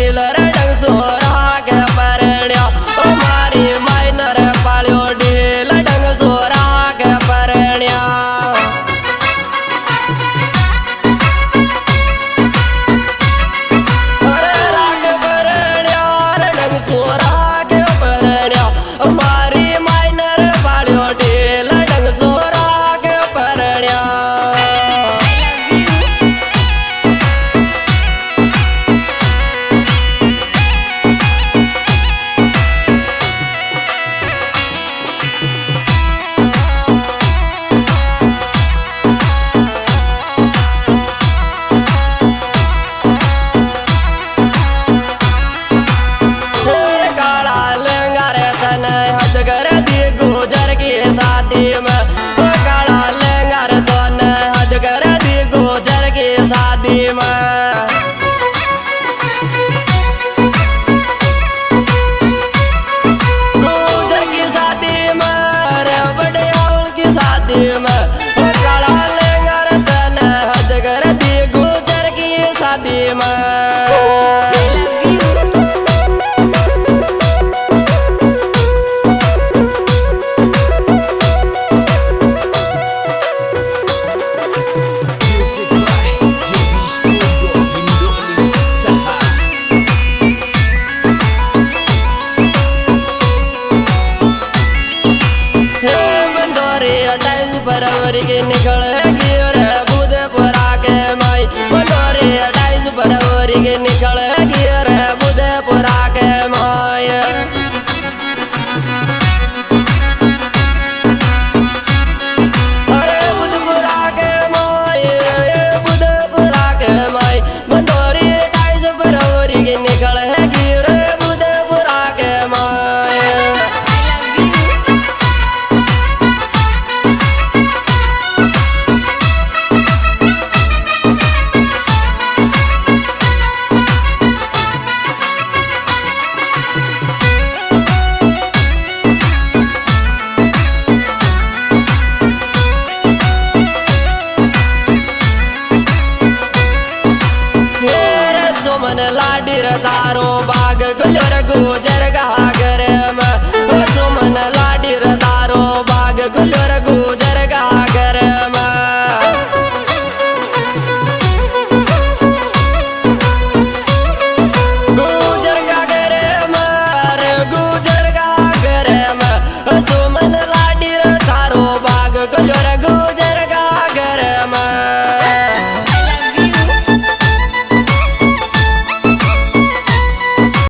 ढील रे डंग सोरा के परण्या मारी माइनर पालियो ढील डंग सोरा के परण्या गुजर की शादी में काला लहंगा रे तोने हद कर दी गुजर की शादी में गुजर की शादी में रे बड़े हाउल की शादी में काला लहंगा रे तोने हद कर दी गुजर की शादी में फरवरी के निकलेगी रे बुधपुरा के माई बनोरी 28 फरवरी के निकलेगी रे बुधपुरा के माई अरे बुधपुरा के माई बुधपुरा के माई बनोरी 28 फरवरी के निकलेगी रे बुधपुरा के माई मन लाडीर तारो बाग गुलर गुजर गागर में सुमन लाडीर तारो बाग गुलर गुजर गागर में गुजर गागर में गुजर गागर में सुमन लाडीर तारो बाग गुलर